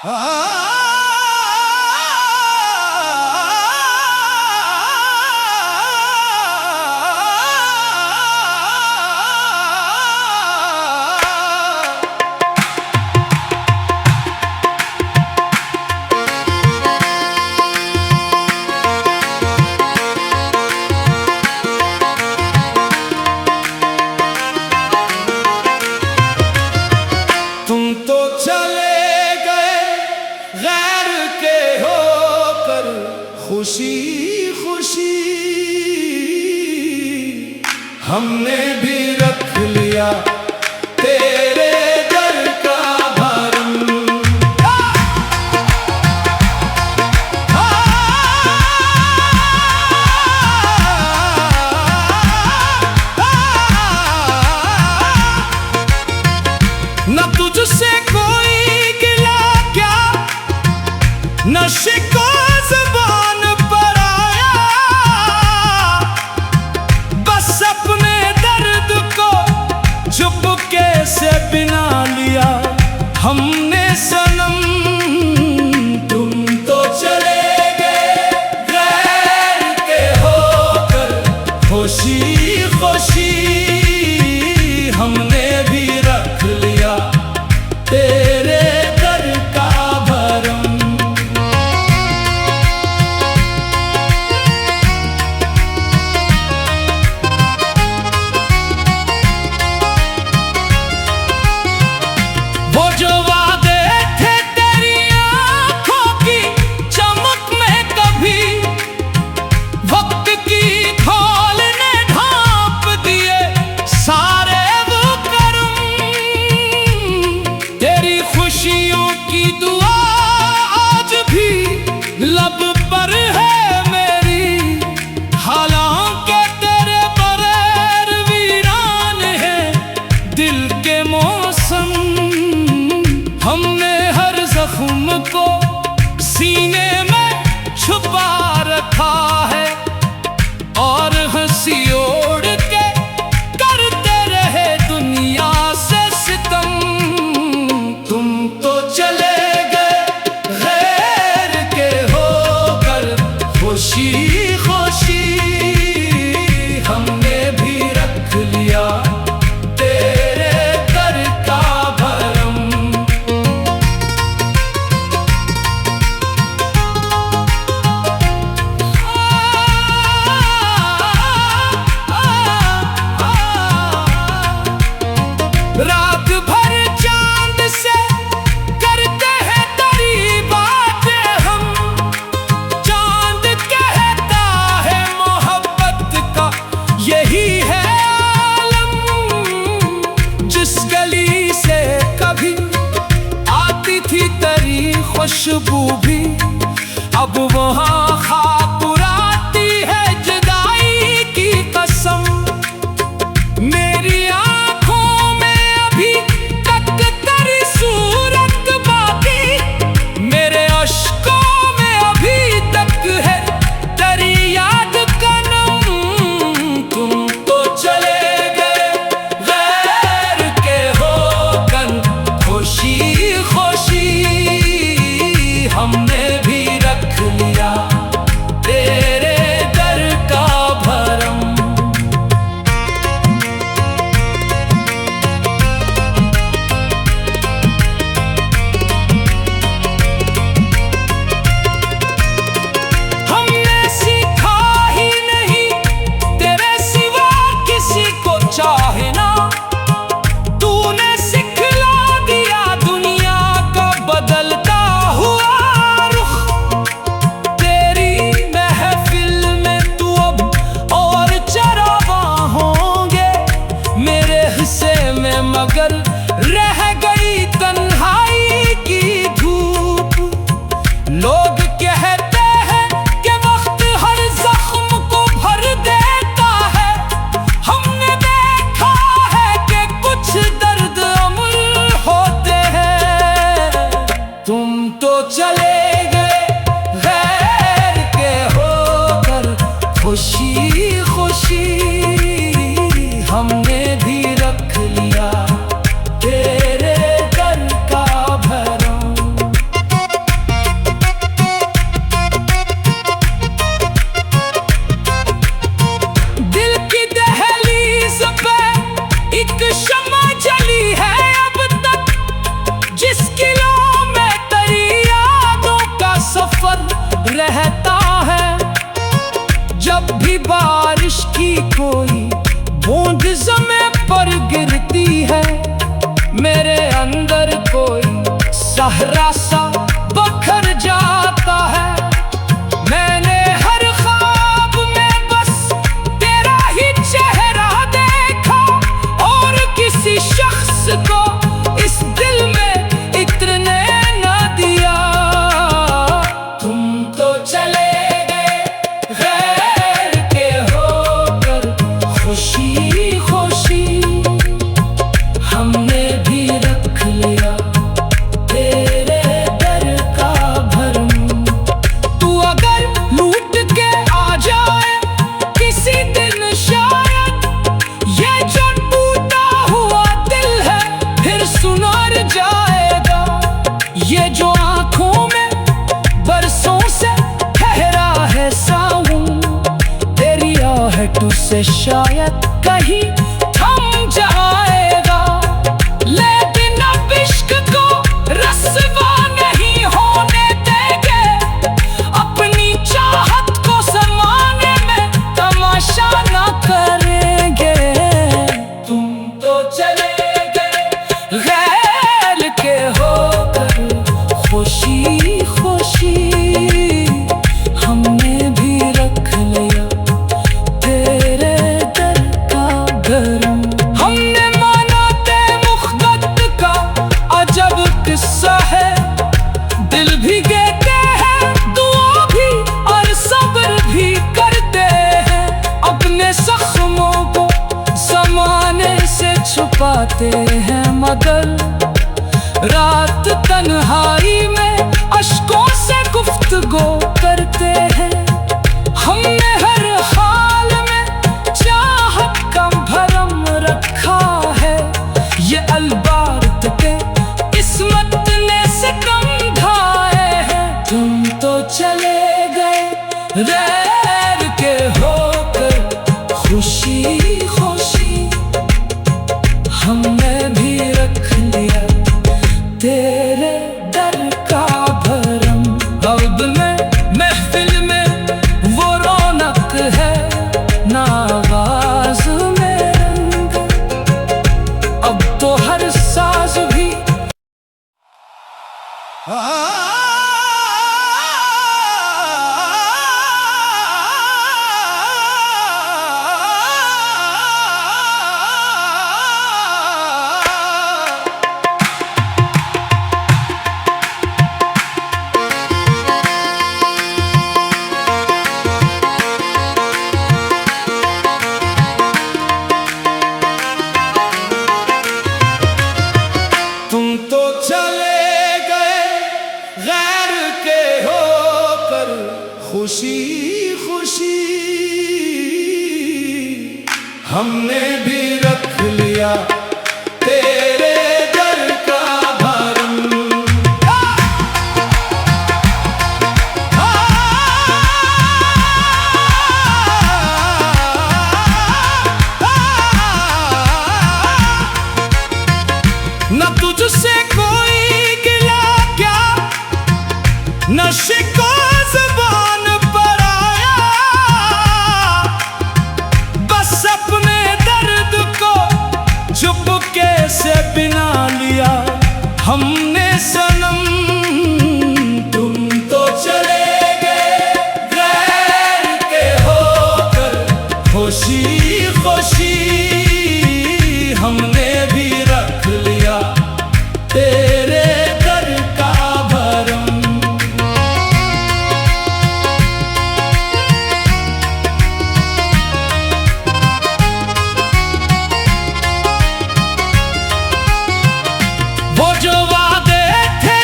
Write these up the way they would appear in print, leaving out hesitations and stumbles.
तुम तो चले गए गैर के होकर खुशी खुशी, हमने भी रख लिया तेरे दर का भरम। न तुझसे कोई गिला क्या, न शिकवा ज़ुबान पर आया, बस अपने दर्द को चुपके से बिना लिया हमने सनम। तुम तो चले गए गैर के होकर खुशी खुशी, हमने भी रख लिया तेरे दर का भरम। वो जो वादे थे तेरी आंखों की चमक में, कभी वक्त की खोल ने ढांप दिए सारे वो करम। तेरी खुशियों की दुआ आज भी लब पर है मेरी, हालांकि तेरे बगैर वीरान है दिल के मौसम। हमने हर जख्म को सीने में छुपा रखा है और हंसी ओढ़ के करते रहे दुनिया से सितम। तुम तो चले गए गैर के होकर खुशी खुशी, हमने भी रख लिया तेरे दर का भरम। रात भर चांद से करते हैं तेरी बातें हम, चांद कहता है मोहब्बत का यही है आलम। जिस गली से कभी आती थी तेरी खुशबू भी, अब वहाँ खाक उड़ाती है जुदाई की कसम। मेरी आंखों में अभी तक तेरी सूरत बाकी, मेरे अश्कों में अभी तक है तेरी याद का नम। तुम तो चले गए गैर के होकर खुशी खुशी, हमने भी रख लिया भी बारिश की कोई बूंद ज़मीं पर गिरती है, मेरे अंदर कोई सहरा सा बखर जाता है। मैंने हर ख्वाब में बस तेरा ही चेहरा देखा, और किसी शख्स को इस दिल में इतने न दिया। तुम तो चले गए गैर के होकर, खुशी खुशी हमने भी रख लिया तेरे दर का भरम। तू अगर लूट के आ जाए किसी दिन शायद, ये जो टूटा हुआ दिल है फिर सुनार जाएगा। ये जो आंखों में बरसों से ठहरा है सावन, तेरी आहटों से शायद कहीं थम जाएगा। लेकिन अब इश्क को रस्वा नहीं होने देंगे, अपनी चाहत को समाने में तमाशा न करेंगे। तुम तो चले गए गैर के होकर, खुशी खुशी हमने भी रख लिया तेरे दर का भरम। हमने माना ते मुख्बत का अजब किस्सा है, दिल भी कहते हैं, दुआ भी और सब्र भी करते हैं। अपने जख्मों को ज़माने से छुपाते हैं, मगर रात तन्हाई में अश्कों से गुफ्तगू करते हैं। हमने हर हाल में चाहत का भरम रखा है, ये अलबार के किस्मत ने सितम ढाए हैं। तुम तो चले गए गैर के होकर, खुशी खुशी हमने भी रख लिया तेरे दर का भरम। क़ल्ब में महफिल में वो रौनक है, ना आवाज़ में रंग, अब तो हर साज भी तुम तो चले गए गैर के होकर, खुशी खुशी हमने भी रख लिया तेरे दर का भरम। न तुझसे कोई गिला क्या, न शिकवा ज़बान पर आया, बस अपने दर्द को चुपके से बिना लिया हमने सनम। तुम तो चले गए गैर के होकर, खुशी खुशी हमने भी रख लिया तेरे दर का भरम। वो जो वादे थे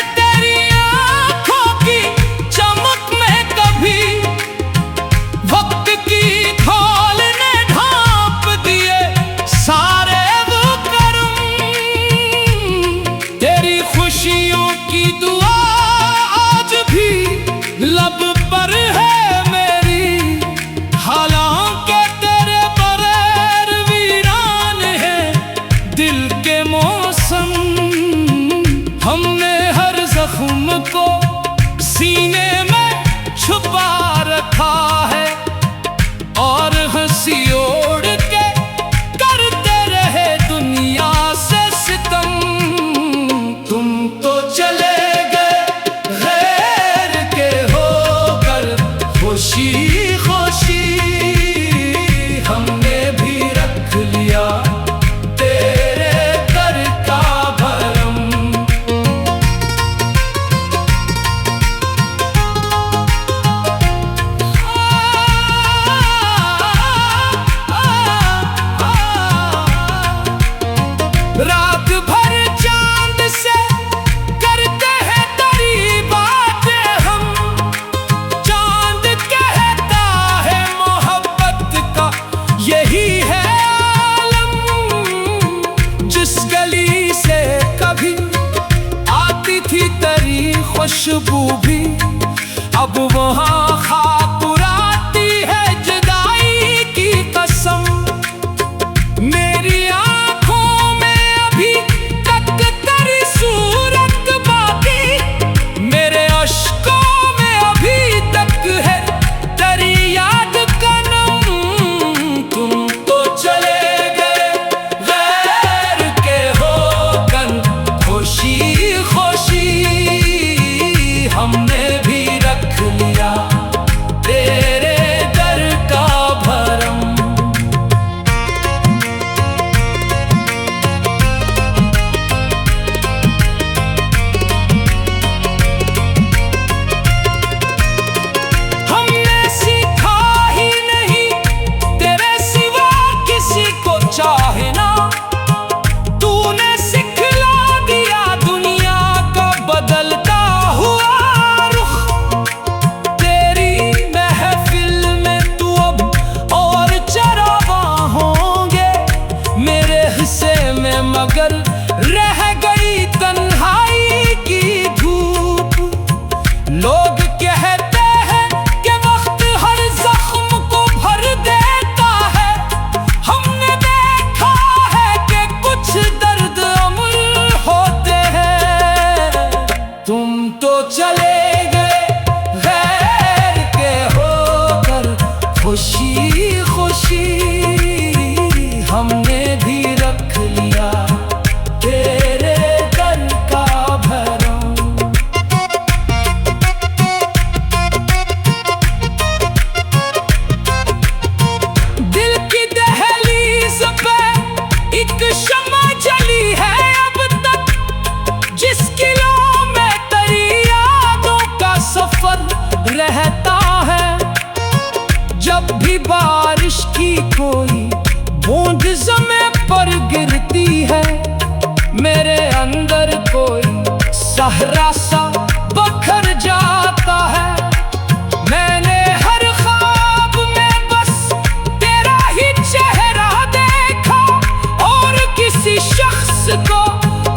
खुशबू भी अब वहाँ खाक उड़ाती है जुदाई की कसम। मेरी आंखों में अभी तक तेरी सूरत बाकी, मेरे अश्कों में अभी तक है तेरी याद का नम। तुम तो चले गए गैर के होकर, खुशी खुशी हमने भी रख लिया तेरे दर का भरम। हमने सीखा ही नहीं तेरे सिवा किसी को चाहना, तूने सिखला दिया दुनिया का बदलता हुआ रुख। तेरी महफिल में तू अब और चरावा होंगे, मेरे हिस्से में मगर रह गई तन्हाई की धूप। लोग कहते हैं कि वक्त हर जख्म को भर देता है, हमने देखा है कि कुछ दर्द अमर होते हैं। तुम तो चले गए गैर के होकर, खुशी खुशी हमने भी रख लिया तेरे दर का भरम। दिल की दहलीज पे एक शम्मा जली है अब तक, जिस किलो में तेरी यादों का सफर रहता है। जब भी बारिश की कोई बूंद ज़मीं पर गिरती है, मेरे अंदर कोई सहरा सा बखर जाता है। मैंने हर ख्वाब में बस तेरा ही चेहरा देखा, और किसी शख्स को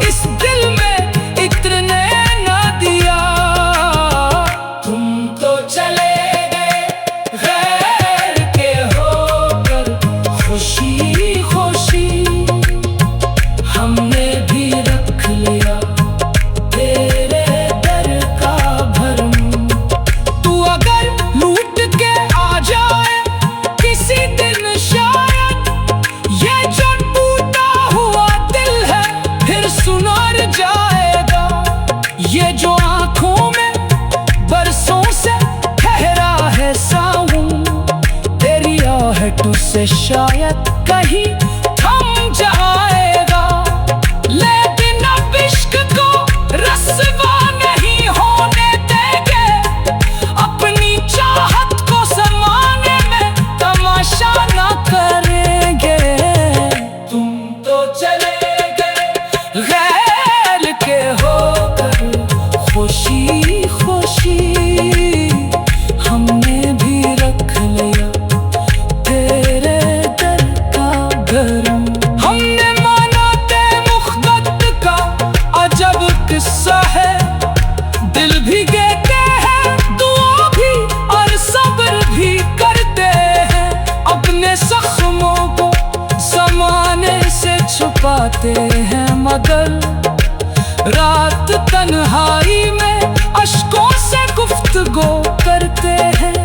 इस दिल में इतने न दिया। तुम तो चले गए गैर के होकर, खुशी खुशी हमने भी रख लिया तेरे दर का भरम। तू अगर लूट के आ जाए किसी दिन शायद, ये जो टूटा हुआ दिल है फिर सुनार जाएगा। ये जो आंखों में बरसों से ठहरा है सावन, तेरी आहट से शायद कहीं थम जाएगा। लेकिन अब इश्क को रस्वा नहीं होने देंगे, अपनी चाहत को समाने में तमाशा न करेंगे। तुम तो चले गए गैर के होकर, खुशी खुशी हमने भी रख लिया तेरे दर का भरम। हमने माना ते मुख्तत का अजब किस्सा है, दिल भी कहते हैं दुआ भी और सब्र भी करते हैं। अपने जख्मों को ज़माने से छुपाते हैं, मगर रात तन्हाई में अश्कों से गुफ्तगू करते हैं।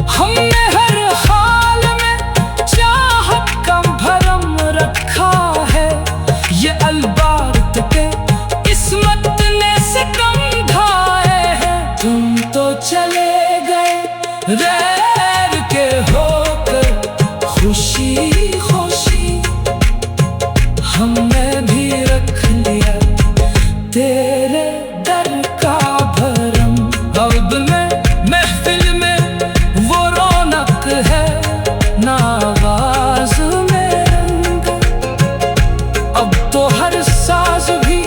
हमने हर हाल में चाहत का भरम रखा है, ये अलबारत के किस्मत ने सितम ढाए हैं। तुम तो चले गए गैर के होकर, खुशी खुशी हमने भी रख लिया तेरे दर का भरम। अब में महफिल में वो रौनक है ना आवाज में रंग, अब तो हर साज भी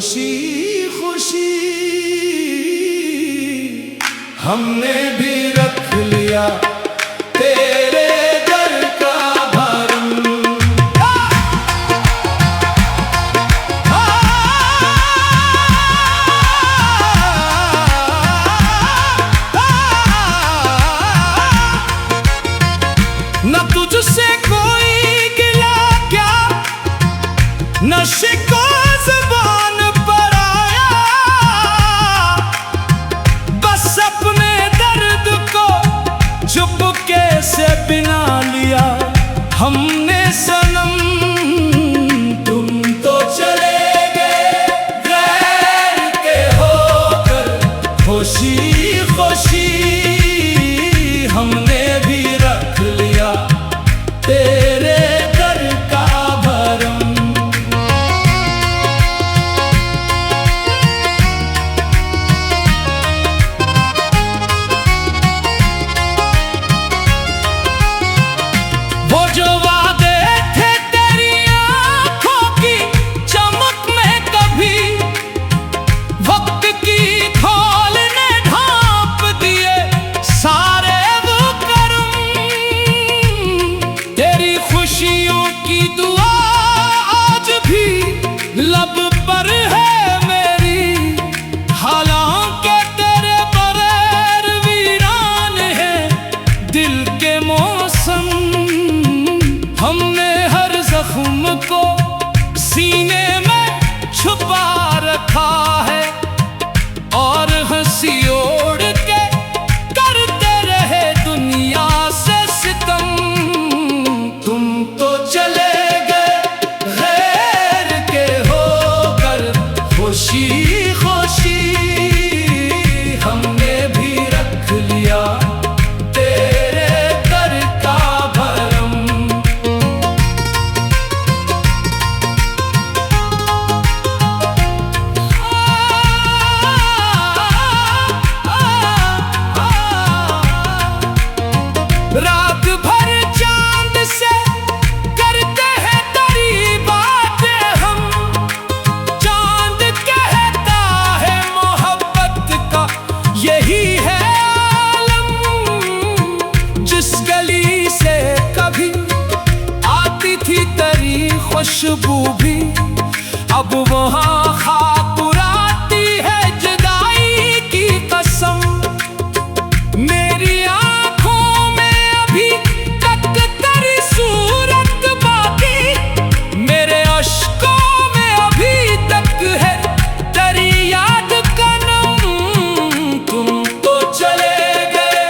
खुशी खुशी हमने भी रख लिया तेरे दर का भरम। न तुझसे कोई गिला क्या, न शिकवा ज़ुबान पर आया, बस अपने दर्द को चुपके से बिना लिया हमने सनम। तुम तो चले गए गैर के होकर, खुशी खुशी हमने भी रख लिया तेरे दर का भरम। वो जो वादे थे तेरी आंखों की चमक में, कभी वक्त की खोल ने ढांप दिए सारे वो करम। तेरी खुशियों की दुआ आज भी लब पर है मेरी, हालांकि तेरे बगैर वीरान है दिल के मौसम। हमने हर जख्म को सीने में छुपा रखा है, और हंसी ओढ़ के करते रहे दुनिया से सितम। तुम तो चले गए गैर के होकर, खुशी खुशी हमने भी रख लिया तेरे दर का भरम। रात भर चांद से करते हैं तेरी बातें हम, चांद कहता है मोहब्बत का यही है आलम। जिस गली से कभी आती थी तेरी खुशबू भी, अब वहाँ खाक उड़ाती है जुदाई की कसम। मेरी आंखों में अभी तक तेरी सूरत बाकी, मेरे अश्कों में अभी तक है तेरी याद का नम। तुम तो चले गए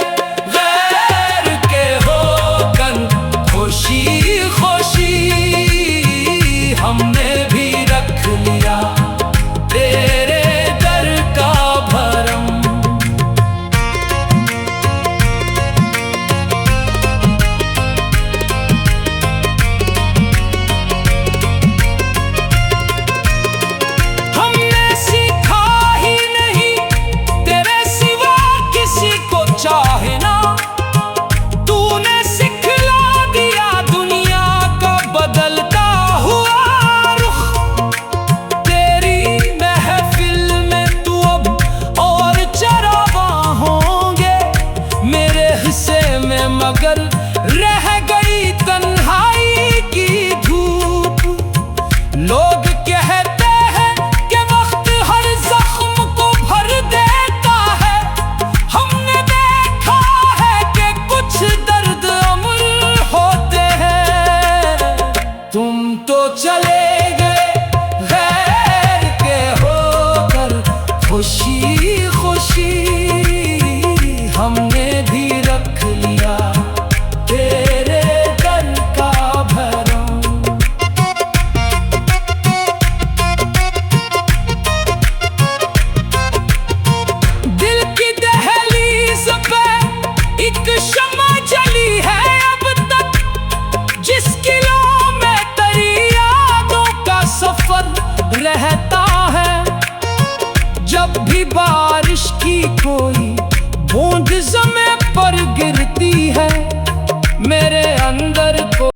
गैर के होकर, खुशी खुशी हमने भी रख लिया तेरे दर का भरम। हमने सीखा ही नहीं तेरे सिवा किसी को चाहना, तूने सिखला दिया दुनिया का बदलता हुआ रुख। तेरी महफिल में तू अब और चरावा होंगे मेरे हिस्से में, मगर रह गई तन्हाई की धूप। लोग कहते हैं कि वक्त हर जख्म को भर देता है, हमने देखा है कि कुछ दर्द अमर होते हैं। तुम तो चले गए गैर के होकर, खुशी खुशी हमने भी रख लिया तेरे दर का भरम। दिल की दहलीज पे एक शम्मा जली है अब तक, जिसकी लो में तेरी यादों का सफर रहता है। जब भी बारिश की कोई बूंद ज़मीं पर गिरती है, मेरे अंदर को